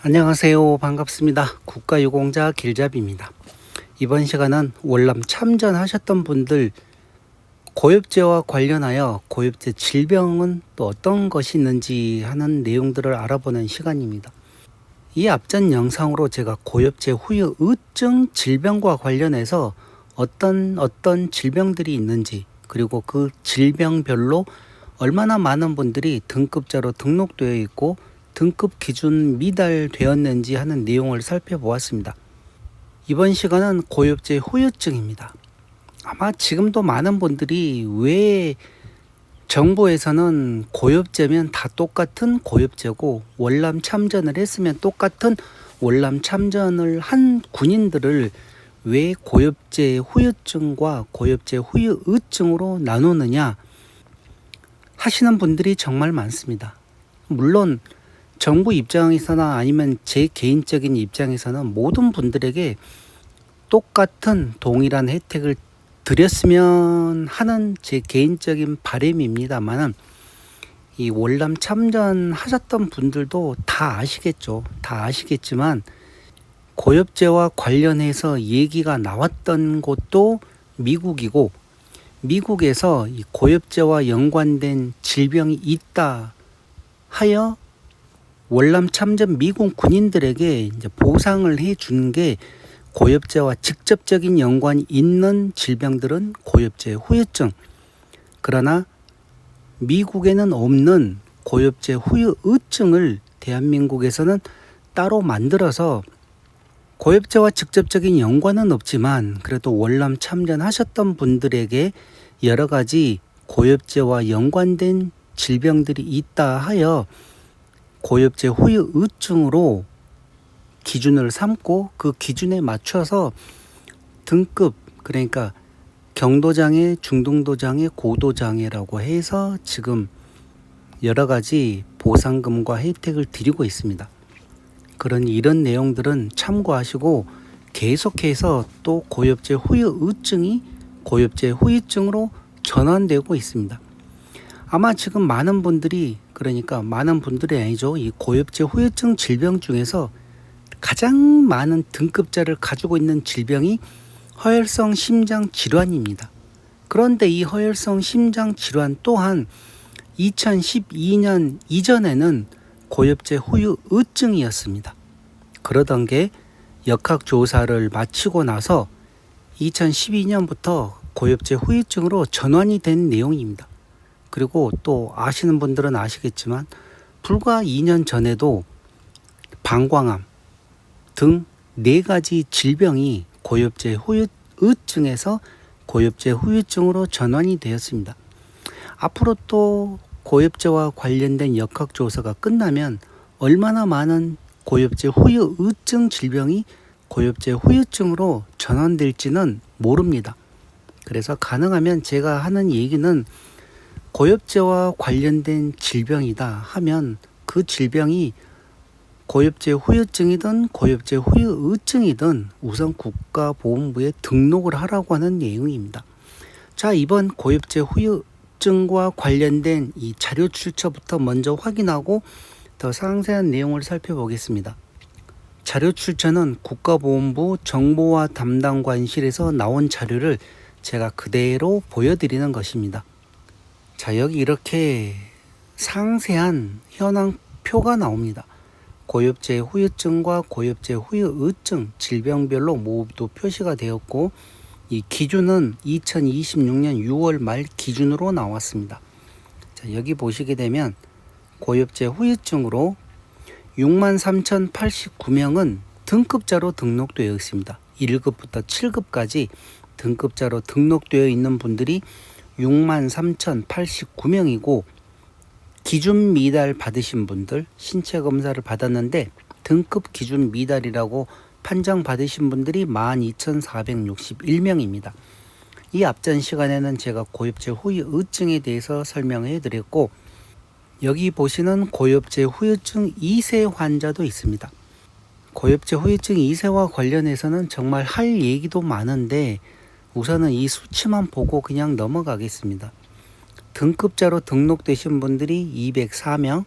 안녕하세요. 반갑습니다. 국가유공자 길잡이입니다. 이번 시간은 월남 참전하셨던 분들 고엽제와 관련하여 고엽제 질병은 또 어떤 것이 있는지 하는 내용들을 알아보는 시간입니다. 이 앞전 영상으로 제가 고엽제 후유 의증 질병과 관련해서 어떤 질병들이 있는지, 그리고 그 질병별로 얼마나 많은 분들이 등급자로 등록되어 있고 등급 기준 미달되었는지 하는 내용을 살펴보았습니다. 이번 시간은 고엽제 후유증입니다. 아마 지금도 많은 분들이 왜 정부에서는 고엽제면 다 똑같은 고엽제고 월남 참전을 했으면 똑같은 월남 참전을 한 군인들을 왜 고엽제 후유증과 고엽제 후유의증으로 나누느냐 하시는 분들이 정말 많습니다. 물론 정부 입장에서나 아니면 제 개인적인 입장에서는 모든 분들에게 똑같은 동일한 혜택을 드렸으면 하는 제 개인적인 바람입니다만, 이 월남 참전하셨던 분들도 다 아시겠죠. 다 아시겠지만 고엽제와 관련해서 얘기가 나왔던 곳도 미국이고, 미국에서 이 고엽제와 연관된 질병이 있다 하여 월남 참전 미국 군인들에게 이제 보상을 해준 게 고엽제와 직접적인 연관이 있는 질병들은 고엽제 후유증. 그러나 미국에는 없는 고엽제 후유의증을 대한민국에서는 따로 만들어서 고엽제와 직접적인 연관은 없지만 그래도 월남 참전하셨던 분들에게 여러 가지 고엽제와 연관된 질병들이 있다 하여 고엽제 후유의증으로 기준을 삼고 그 기준에 맞춰서 등급, 그러니까 경도장애, 중등도장애, 고도장애라고 해서 지금 여러 가지 보상금과 혜택을 드리고 있습니다. 그러니 이런 내용들은 참고하시고 계속해서 또 고엽제 후유의증이 고엽제 후유증으로 전환되고 있습니다. 아마 지금 많은 분들이, 그러니까 많은 분들이 아니죠. 이 고엽제 후유증 질병 중에서 가장 많은 등급자를 가지고 있는 질병이 허혈성 심장 질환입니다. 그런데 이 허혈성 심장 질환 또한 2012년 이전에는 고엽제 후유의증이었습니다. 그러던 게 역학조사를 마치고 나서 2012년부터 고엽제 후유증으로 전환이 된 내용입니다. 그리고 또 아시는 분들은 아시겠지만 불과 2년 전에도 방광암 등 4가지 질병이 고엽제 후유증에서 고엽제 후유증으로 전환이 되었습니다. 앞으로 또 고엽제와 관련된 역학조사가 끝나면 얼마나 많은 고엽제 후유증 질병이 고엽제 후유증으로 전환될지는 모릅니다. 그래서 가능하면 제가 하는 얘기는 고엽제와 관련된 질병이다 하면 그 질병이 고엽제 후유증이든 고엽제 후유의증이든 우선 국가보건부에 등록을 하라고 하는 내용입니다. 자, 이번 고엽제 후유증과 관련된 이 자료 출처부터 먼저 확인하고 더 상세한 내용을 살펴보겠습니다. 자료 출처는 국가보건부 정보화 담당관실에서 나온 자료를 제가 그대로 보여드리는 것입니다. 자, 여기 이렇게 상세한 현황표가 나옵니다. 고엽제 후유증과 고엽제 후유의증 질병별로 모두 표시가 되었고, 이 기준은 2026년 6월 말 기준으로 나왔습니다. 자, 여기 보시게 되면 고엽제 후유증으로 63,089명은 등급자로 등록되어 있습니다. 1급부터 7급까지 등급자로 등록되어 있는 분들이 63,089명이고 기준 미달 받으신 분들, 신체 검사를 받았는데 등급 기준 미달이라고 판정 받으신 분들이 12,461명입니다. 이 앞전 시간에는 제가 고엽제 후유의증에 대해서 설명해 드렸고, 여기 보시는 고엽제 후유증 2세 환자도 있습니다. 고엽제 후유증 2세와 관련해서는 정말 할 얘기도 많은데 우선은 이 수치만 보고 그냥 넘어가겠습니다. 등급자로 등록되신 분들이 204명,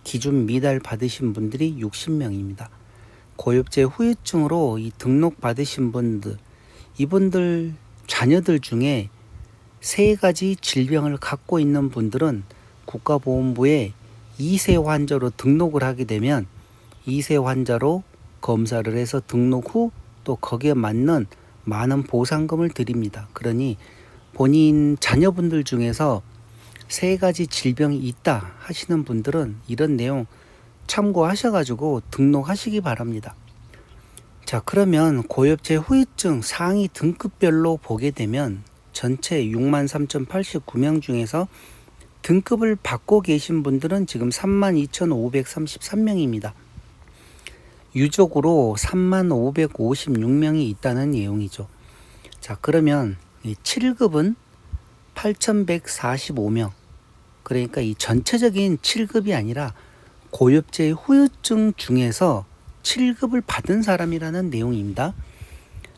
기준 미달 받으신 분들이 60명입니다. 고엽제 후유증으로 이 등록 받으신 분들, 이분들 자녀들 중에 3가지 질병을 갖고 있는 분들은 국가보험부에 2세 환자로 등록을 하게 되면 2세 환자로 검사를 해서 등록 후 또 거기에 맞는 많은 보상금을 드립니다. 그러니 본인 자녀분들 중에서 3가지 질병이 있다 하시는 분들은 이런 내용 참고하셔가지고 등록하시기 바랍니다. 자, 그러면 고엽제 후유증 상위 등급별로 보게 되면 전체 63,089명 중에서 등급을 받고 계신 분들은 지금 32,533명입니다. 유족으로 30,556명이 있다는 내용이죠. 자, 그러면 7급은 8,145명. 그러니까 이 전체적인 7급이 아니라 고엽제 후유증 중에서 7급을 받은 사람이라는 내용입니다.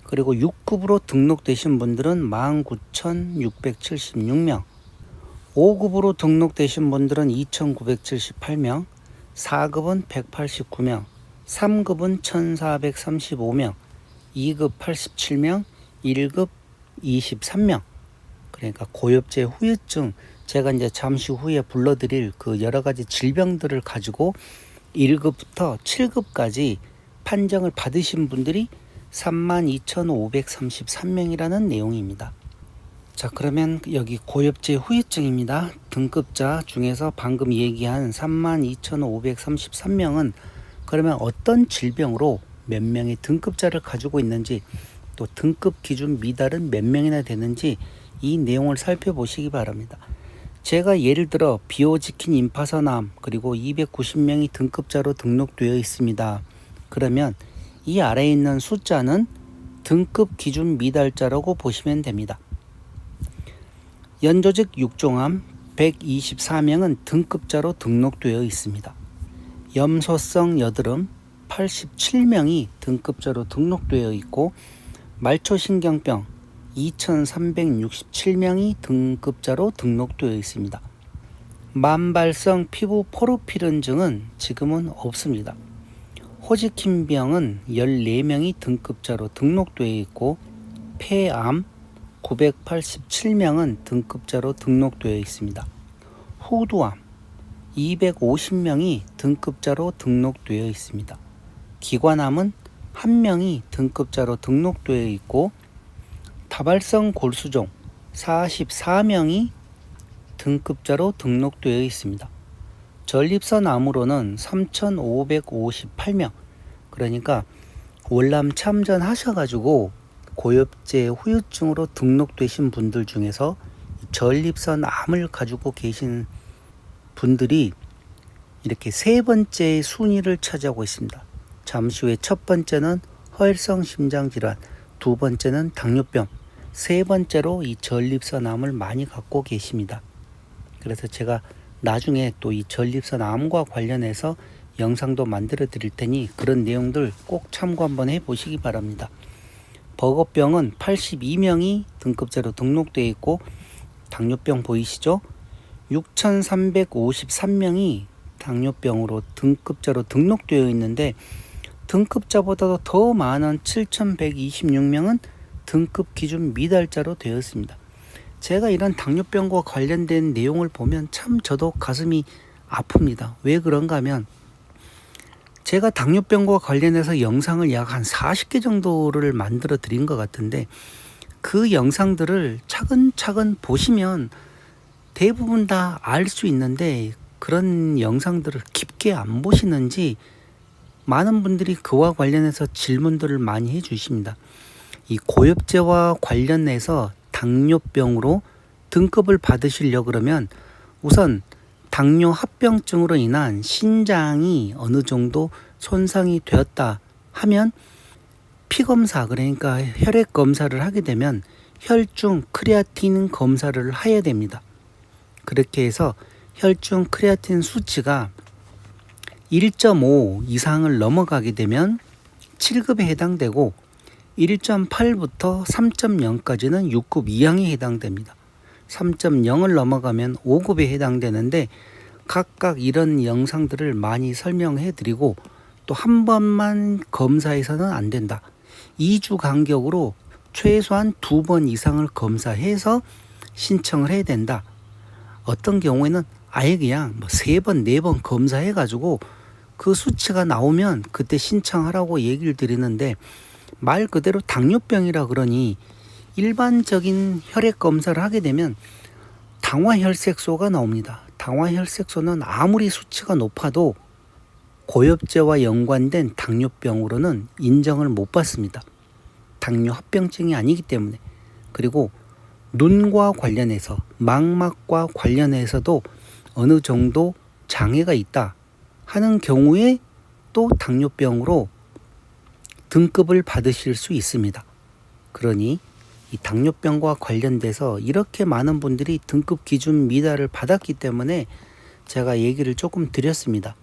그리고 6급으로 등록되신 분들은 19,676명, 5급으로 등록되신 분들은 2,978명, 4급은 189명, 3급은 1,435명, 2급 87명, 1급 23명. 그러니까 고엽제 후유증, 제가 이제 잠시 후에 불러드릴 그 여러 가지 질병들을 가지고 1급부터 7급까지 판정을 받으신 분들이 32,533명이라는 내용입니다. 자, 그러면 여기 고엽제 후유증입니다. 등급자 중에서 방금 얘기한 32,533명은 그러면 어떤 질병으로 몇 명의 등급자를 가지고 있는지, 또 등급 기준 미달은 몇 명이나 되는지 이 내용을 살펴보시기 바랍니다. 제가 예를 들어 비오지킨 임파선암 그리고 290명이 등급자로 등록되어 있습니다. 그러면 이 아래에 있는 숫자는 등급 기준 미달자라고 보시면 됩니다. 연조직 육종암 124명은 등급자로 등록되어 있습니다. 염소성 여드름 87명이 등급자로 등록되어 있고, 말초신경병 2,367명이 등급자로 등록되어 있습니다. 만발성 피부 포르피른증은 지금은 없습니다. 호지킨병은 14명이 등급자로 등록되어 있고, 폐암 987명은 등급자로 등록되어 있습니다. 후두암 250명이 등급자로 등록되어 있습니다. 기관암은 1명이 등급자로 등록되어 있고, 다발성 골수종 44명이 등급자로 등록되어 있습니다. 전립선 암으로는 3,558명, 그러니까 월남 참전하셔가지고 고엽제 후유증으로 등록되신 분들 중에서 전립선 암을 가지고 계신 분들이 이렇게 3번째 순위를 차지하고 있습니다. 잠시 후에 첫 번째는 허혈성 심장질환, 2번째는 당뇨병, 3번째로 이 전립선 암을 많이 갖고 계십니다. 그래서 제가 나중에 또 이 전립선 암과 관련해서 영상도 만들어 드릴 테니 그런 내용들 꼭 참고 한번 해 보시기 바랍니다. 버거병은 82명이 등급자로 등록되어 있고, 당뇨병 보이시죠? 6,353명이 당뇨병으로 등급자로 등록되어 있는데, 등급자보다도 더 많은 7,126명은 등급 기준 미달자로 되었습니다. 제가 이런 당뇨병과 관련된 내용을 보면 참 저도 가슴이 아픕니다. 왜 그런가 하면 제가 당뇨병과 관련해서 영상을 약 한 40개 정도를 만들어 드린 것 같은데, 그 영상들을 차근차근 보시면 대부분 다 알 수 있는데 그런 영상들을 깊게 안 보시는지 많은 분들이 그와 관련해서 질문들을 많이 해 주십니다. 이 고엽제와 관련해서 당뇨병으로 등급을 받으시려고 그러면 우선 당뇨 합병증으로 인한 신장이 어느 정도 손상이 되었다 하면 피검사, 그러니까 혈액 검사를 하게 되면 혈중 크레아틴 검사를 해야 됩니다. 그렇게 해서 혈중 크레아틴 수치가 1.5 이상을 넘어가게 되면 7급에 해당되고, 1.8부터 3.0까지는 6급 이항에 해당됩니다. 3.0을 넘어가면 5급에 해당되는데, 각각 이런 영상들을 많이 설명해 드리고, 또 한 번만 검사해서는 안 된다. 2주 간격으로 최소한 2번 이상을 검사해서 신청을 해야 된다. 어떤 경우에는 아예 그냥 3번, 4번 검사해 가지고 그 수치가 나오면 그때 신청하라고 얘기를 드리는데, 말 그대로 당뇨병이라 그러니 일반적인 혈액 검사를 하게 되면 당화혈색소가 나옵니다. 당화혈색소는 아무리 수치가 높아도 고엽제와 연관된 당뇨병으로는 인정을 못 받습니다. 당뇨 합병증이 아니기 때문에. 그리고 눈과 관련해서, 망막과 관련해서도 어느 정도 장애가 있다 하는 경우에 또 당뇨병으로 등급을 받으실 수 있습니다. 그러니 이 당뇨병과 관련돼서 이렇게 많은 분들이 등급 기준 미달을 받았기 때문에 제가 얘기를 조금 드렸습니다.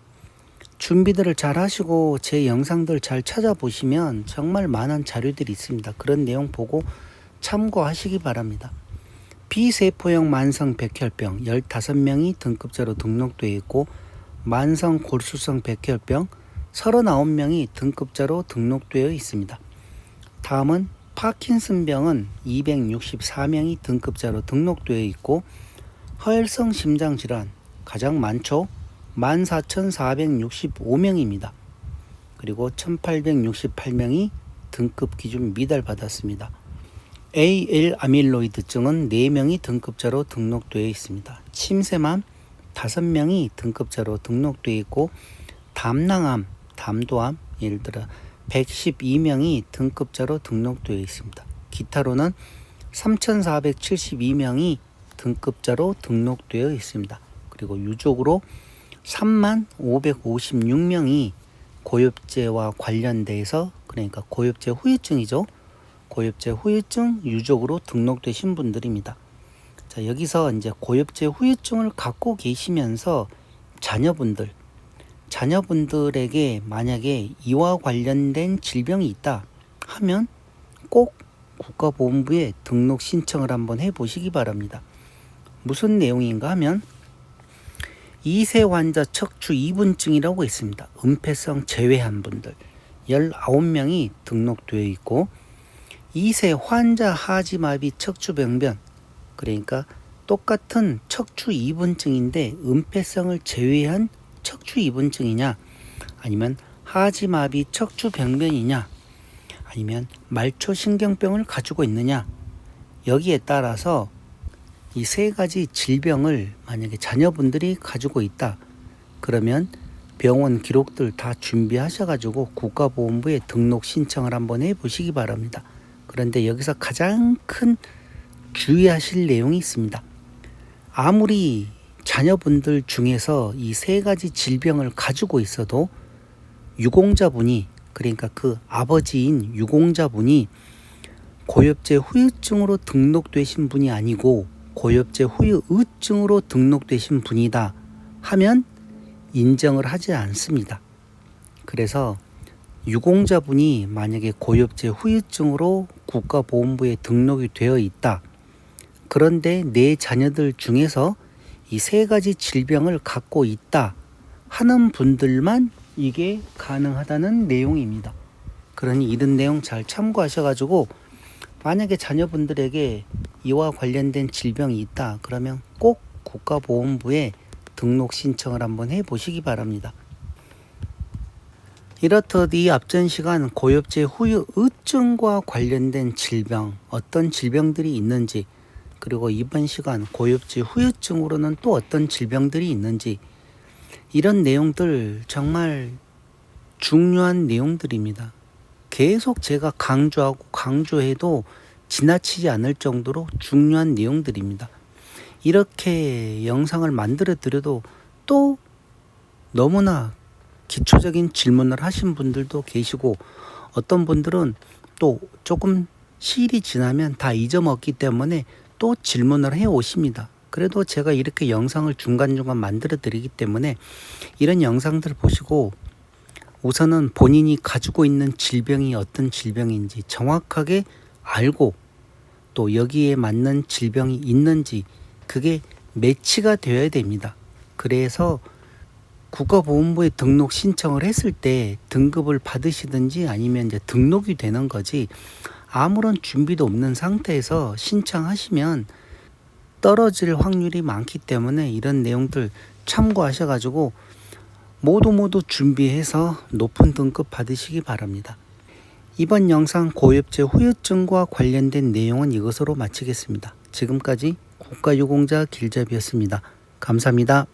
준비들을 잘 하시고 제 영상들 잘 찾아보시면 정말 많은 자료들이 있습니다. 그런 내용 보고 참고하시기 바랍니다. 비세포형 만성 백혈병 15명이 등급자로 등록되어 있고, 만성 골수성 백혈병 39명이 등급자로 등록되어 있습니다. 다음은 파킨슨병은 264명이 등급자로 등록되어 있고, 허혈성 심장질환 가장 많죠. 14,465명입니다. 그리고 1,868명이 등급 기준 미달 받았습니다. AL 아밀로이드증은 4명이 등급자로 등록되어 있습니다. 침샘암 5명이 등급자로 등록되어 있고, 담낭암, 담도암 예를 들어 112명이 등급자로 등록되어 있습니다. 기타로는 3,472명이 등급자로 등록되어 있습니다. 그리고 유족으로 30,556명이 고엽제와 관련돼서, 그러니까 고엽제 후유증이죠. 고엽제 후유증 유족으로 등록되신 분들입니다. 자, 여기서 이제 고엽제 후유증을 갖고 계시면서 자녀분들에게 만약에 이와 관련된 질병이 있다 하면 꼭 국가보건부에 등록 신청을 한번 해보시기 바랍니다. 무슨 내용인가 하면 2세 환자 척추 이분증이라고 있습니다. 은폐성 제외한 분들 19명이 등록되어 있고, 2세 환자 하지마비 척추병변, 그러니까 똑같은 척추 이분증인데 은폐성을 제외한 척추 이분증이냐, 아니면 하지마비 척추병변이냐, 아니면 말초신경병을 가지고 있느냐, 여기에 따라서 이 3가지 질병을 만약에 자녀분들이 가지고 있다 그러면 병원 기록들 다 준비하셔가지고 국가보건부에 등록 신청을 한번 해보시기 바랍니다. 그런데 여기서 가장 큰 주의하실 내용이 있습니다. 아무리 자녀분들 중에서 이 3가지 질병을 가지고 있어도 유공자분이, 그러니까 그 아버지인 유공자분이 고엽제 후유증으로 등록되신 분이 아니고 고엽제 후유증으로 등록되신 분이다 하면 인정을 하지 않습니다. 그래서 유공자분이 만약에 고엽제 후유증으로 국가보건부에 등록이 되어 있다, 그런데 내 자녀들 중에서 이 3가지 질병을 갖고 있다 하는 분들만 이게 가능하다는 내용입니다. 그러니 이런 내용 잘 참고하셔가지고 만약에 자녀분들에게 이와 관련된 질병이 있다 그러면 꼭 국가보건부에 등록 신청을 한번 해보시기 바랍니다. 이렇듯 이 앞전 시간 고엽제 후유증과 관련된 질병, 어떤 질병들이 있는지, 그리고 이번 시간 고엽제 후유증으로는 또 어떤 질병들이 있는지, 이런 내용들 정말 중요한 내용들입니다. 계속 제가 강조하고 강조해도 지나치지 않을 정도로 중요한 내용들입니다. 이렇게 영상을 만들어 드려도 또 너무나 기초적인 질문을 하신 분들도 계시고, 어떤 분들은 또 조금 시일이 지나면 다 잊어먹기 때문에 또 질문을 해 오십니다. 그래도 제가 이렇게 영상을 중간중간 만들어 드리기 때문에 이런 영상들 보시고 우선은 본인이 가지고 있는 질병이 어떤 질병인지 정확하게 알고, 또 여기에 맞는 질병이 있는지 그게 매치가 되어야 됩니다. 그래서 국가보훈부에 등록 신청을 했을 때 등급을 받으시든지 아니면 이제 등록이 되는 거지, 아무런 준비도 없는 상태에서 신청하시면 떨어질 확률이 많기 때문에 이런 내용들 참고하셔가지고 모두 준비해서 높은 등급 받으시기 바랍니다. 이번 영상 고엽제 후유증과 관련된 내용은 이것으로 마치겠습니다. 지금까지 국가유공자 길잡이였습니다. 감사합니다.